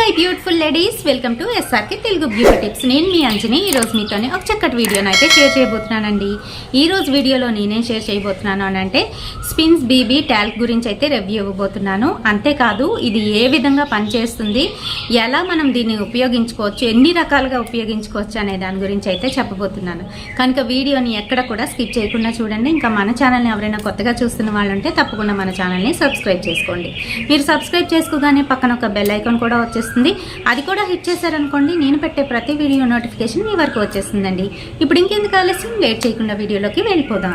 My beautiful ladies, welcome to SRK Telugu beauty tips. నేను మీ అంజని. ఈరోజు మీతోనే ఒక చక్కటి వీడియోని అయితే షేర్ చేయబోతున్నానండి. ఈరోజు వీడియోలో నేనేం షేర్ చేయబోతున్నాను అని అంటే స్పిన్స్ బీబీ టాల్క్ గురించి అయితే రివ్యూ ఇవ్వబోతున్నాను. అంతేకాదు ఇది ఏ విధంగా పనిచేస్తుంది, ఎలా మనం దీన్ని ఉపయోగించుకోవచ్చు, ఎన్ని రకాలుగా ఉపయోగించుకోవచ్చు అనే దాని గురించి అయితే చెప్పబోతున్నాను. కనుక వీడియోని ఎక్కడ కూడా స్కిప్ చేయకుండా చూడండి. ఇంకా మన ఛానల్ని ఎవరైనా కొత్తగా చూస్తున్న వాళ్ళు ఉంటే తప్పకుండా మన ఛానల్ని సబ్స్క్రైబ్ చేసుకోండి. మీరు సబ్స్క్రైబ్ చేసుకోగానే పక్కన ఒక బెల్ ఐకాన్ కూడా వచ్చేస్తుంది. అది కూడా హిట్ చేశారనుకోండి, నేను పెట్టే ప్రతి వీడియో నోటిఫికేషన్ మీ వరకు వచ్చేస్తుందండి. ఇప్పుడు ఇంకెందుకు ఆలస్యం, లేట్ చేయకుండా వీడియోలోకి వెళ్ళిపోదాం.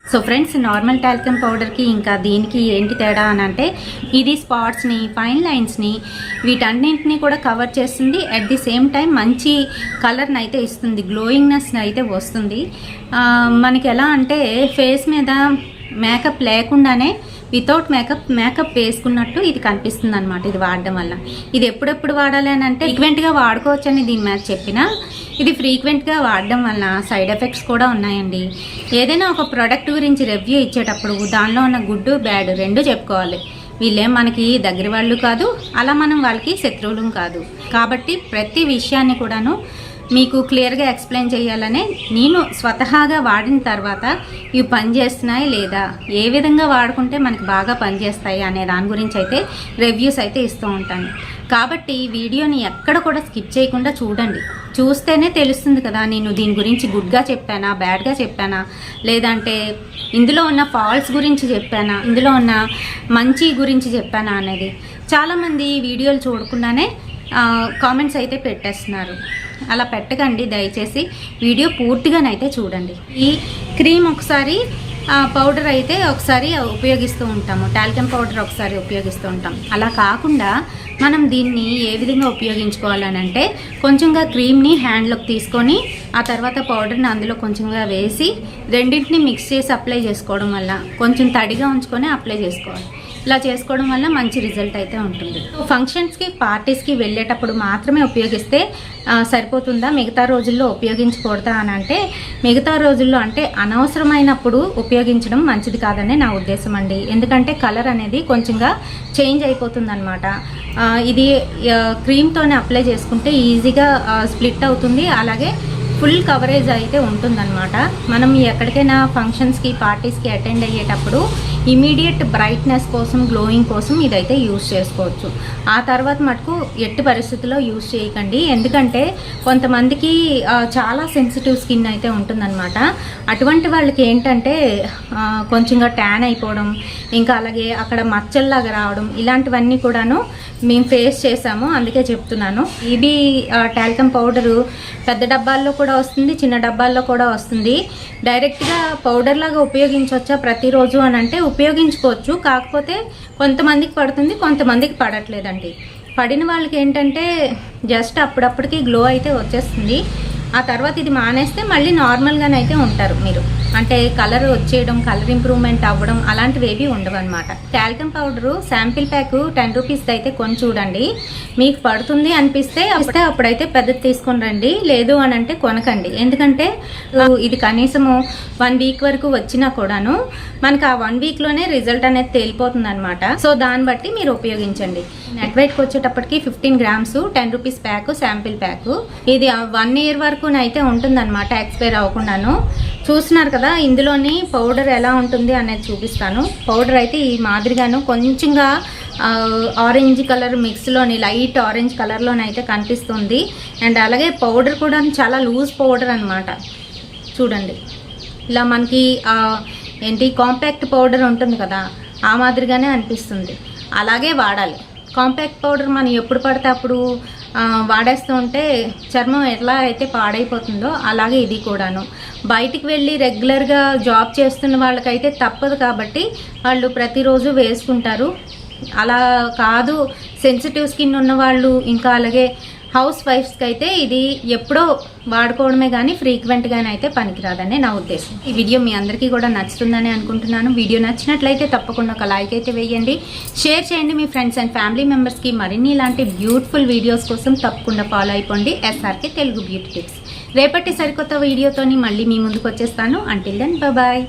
సో ఫ్రెండ్స్, నార్మల్ టాల్కమ్ పౌడర్కి ఇంకా దీనికి ఏంటి తేడా అని అంటే ఇది స్పాట్స్ని, ఫైన్ లైన్స్ని, వీటన్నింటినీ కూడా కవర్ చేస్తుంది. అట్ ది సేమ్ టైం మంచి కలర్ని అయితే ఇస్తుంది, గ్లోయింగ్నెస్ అయితే వస్తుంది. మనకి ఎలా అంటే ఫేస్ మీద మేకప్ లేకుండానే వితౌట్ మేకప్ వేసుకున్నట్టు ఇది కనిపిస్తుంది అనమాట. ఇది వాడడం వల్ల ఇది ఎప్పుడెప్పుడు వాడాలి అని అంటే ఫ్రీక్వెంట్గా వాడుకోవచ్చు అని దీని మీద చెప్పిన, ఇది ఫ్రీక్వెంట్గా వాడడం వల్ల సైడ్ ఎఫెక్ట్స్ కూడా ఉన్నాయండి. ఏదైనా ఒక ప్రోడక్ట్ గురించి రివ్యూ ఇచ్చేటప్పుడు దానిలో ఉన్న గుడ్ బ్యాడ్ రెండు చెప్పుకోవాలి. వీళ్ళేం మనకి దగ్గర వాళ్ళు కాదు, అలా మనం వాళ్ళకి శత్రువులు కాదు. కాబట్టి ప్రతి విషయాన్ని కూడాను మీకు క్లియర్గా ఎక్స్ప్లెయిన్ చేయాలనే నేను స్వతహాగా వాడిన తర్వాత ఇవి పనిచేస్తున్నాయి లేదా, ఏ విధంగా వాడుకుంటే మనకి బాగా పనిచేస్తాయి అనే దాని గురించి అయితే రివ్యూస్ అయితే ఇస్తూ ఉంటాను. కాబట్టి వీడియోని ఎక్కడ కూడా స్కిప్ చేయకుండా చూడండి. చూస్తేనే తెలుస్తుంది కదా నేను దీని గురించి గుడ్గా చెప్పానా, బ్యాడ్గా చెప్పానా, లేదంటే ఇందులో ఉన్న ఫాల్ట్స్ గురించి చెప్పానా, ఇందులో ఉన్న మంచి గురించి చెప్పానా అనేది. చాలామంది వీడియోలు చూడకుండానే కామెంట్స్ అయితే పెట్టేస్తున్నారు. అలా పెట్టకండి దయచేసి, వీడియో పూర్తిగానైతే చూడండి. ఈ క్రీమ్ ఒకసారి, పౌడర్ అయితే ఒకసారి ఉపయోగిస్తూ ఉంటాము, టాల్కమ్ పౌడర్ ఒకసారి ఉపయోగిస్తూ ఉంటాం. అలా కాకుండా మనం దీన్ని ఏ విధంగా ఉపయోగించుకోవాలని అంటే కొంచెంగా క్రీమ్ని హ్యాండ్లోకి తీసుకొని ఆ తర్వాత పౌడర్ని అందులో కొంచెంగా వేసి రెండింటిని మిక్స్ చేసి అప్లై చేసుకోవడం వల్ల, కొంచెం తడిగా ఉంచుకొని అప్లై చేసుకోవాలి. ఇలా చేసుకోవడం వల్ల మంచి రిజల్ట్ అయితే ఉంటుంది. ఫంక్షన్స్కి, పార్టీస్కి వెళ్ళేటప్పుడు మాత్రమే ఉపయోగిస్తే సరిపోతుందా, మిగతా రోజుల్లో ఉపయోగించకూడదా అని అంటే మిగతా రోజుల్లో అంటే అనవసరమైనప్పుడు ఉపయోగించడం మంచిది కాదనే నా ఉద్దేశం అండి. ఎందుకంటే కలర్ అనేది కొంచెంగా చేంజ్ అయిపోతుంది అనమాట. ఇది క్రీమ్తోనే అప్లై చేసుకుంటే ఈజీగా స్ప్లిట్ అవుతుంది, అలాగే ఫుల్ కవరేజ్ అయితే ఉంటుందన్నమాట. మనం ఎక్కడికైనా ఫంక్షన్స్కి, పార్టీస్కి అటెండ్ అయ్యేటప్పుడు ఇమీడియట్ బ్రైట్నెస్ కోసం, గ్లోయింగ్ కోసం ఇదైతే యూజ్ చేసుకోవచ్చు. ఆ తర్వాత మటుకు ఎట్టి పరిస్థితుల్లో యూజ్ చేయకండి. ఎందుకంటే కొంతమందికి చాలా సెన్సిటివ్ స్కిన్ అయితే ఉంటుందన్నమాట. అటువంటి వాళ్ళకి ఏంటంటే కొంచెంగా ట్యాన్ అయిపోవడం, ఇంకా అలాగే అక్కడ మచ్చల్లాగా రావడం, ఇలాంటివన్నీ కూడాను మేము ఫేస్ చేసాము. అందుకే చెప్తున్నాను. ఇది టాల్కమ్ పౌడరు పెద్ద డబ్బాల్లో కూడా వస్తుంది, చిన్న డబ్బాల్లో కూడా వస్తుంది. డైరెక్ట్గా పౌడర్ లాగా ఉపయోగించవచ్చా ప్రతిరోజు అని అంటే ఉపయోగించుకోవచ్చు. కాకపోతే కొంతమందికి పడుతుంది, కొంతమందికి పడట్లేదండి. పడిన వాళ్ళకి ఏంటంటే జస్ట్ అప్పుడప్పటికి గ్లో అయితే వచ్చేస్తుంది. ఆ తర్వాత ఇది మానేస్తే మళ్ళీ నార్మల్గానైతే ఉంటారు మీరు. అంటే కలర్ వచ్చేయడం, కలర్ ఇంప్రూవ్మెంట్ అవ్వడం అలాంటివి ఏవి ఉండవు అనమాట. Talcum powder sample pack 10 rupees అయితే కొని చూడండి. మీకు పడుతుంది అనిపిస్తే అప్పుడైతే పెద్దది తీసుకొని రండి, లేదు అని అంటే కొనకండి. ఎందుకంటే ఇది కనీసము 1 వీక్ వరకు వచ్చినా కూడాను మనకు ఆ 1 వీక్లోనే రిజల్ట్ అనేది తేలిపోతుంది అనమాట. సో దాన్ని బట్టి మీరు ఉపయోగించండి. నెట్ వెయిట్కి వచ్చేటప్పటికి 15 grams 10 rupees pack, sample pack. ఇది 1 ఇయర్ వరకు అయితే ఉంటుందన్నమాట, ఎక్స్పైర్ అవ్వకుండాను. చూస్తున్నారు కదా, ఇందులోని పౌడర్ ఎలా ఉంటుంది అనేది చూపిస్తాను. పౌడర్ అయితే ఈ మాదిరిగాను కొంచెంగా ఆరెంజ్ కలర్ మిక్స్లోని, లైట్ ఆరెంజ్ కలర్లోనైతే కనిపిస్తుంది. అండ్ అలాగే పౌడర్ కూడా చాలా లూజ్ పౌడర్ అనమాట. చూడండి, ఇలా మనకి ఏంటి కాంపాక్ట్ పౌడర్ ఉంటుంది కదా, ఆ మాదిరిగానే అనిపిస్తుంది. అలాగే వాడాలి. కాంపాక్ట్ పౌడర్ మనం ఎప్పుడు పడితే అప్పుడు వాడేస్తూ ఉంటే చర్మం ఎట్లా అయితే పాడైపోతుందో అలాగే ఇది కూడాను. బయటికి వెళ్ళి రెగ్యులర్గా జాబ్ చేస్తున్న వాళ్ళకైతే తప్పదు కాబట్టి వాళ్ళు ప్రతిరోజు వేసుకుంటారు. అలా కాదు, సెన్సిటివ్ స్కిన్ ఉన్న వాళ్ళు, ఇంకా అలాగే హౌస్ వైఫ్స్కి అయితే ఇది ఎప్పుడో వాడుకోవడమే కానీ ఫ్రీక్వెంట్గానే అయితే పనికిరాదనే నా ఉద్దేశం. ఈ వీడియో మీ అందరికీ కూడా నచ్చుతుందని అనుకుంటున్నాను. వీడియో నచ్చినట్లయితే తప్పకుండా ఒక లైక్ అయితే వేయండి, షేర్ చేయండి మీ ఫ్రెండ్స్ అండ్ ఫ్యామిలీ మెంబర్స్కి. మరిన్ని ఇలాంటి బ్యూటిఫుల్ వీడియోస్ కోసం తప్పకుండా ఫాలో అయిపోండి ఎస్ఆర్కే తెలుగు బ్యూటీ టిప్స్. రేపటి సరికొత్త వీడియోతోని మళ్ళీ మీ ముందుకు వచ్చేస్తాను. Until then bye.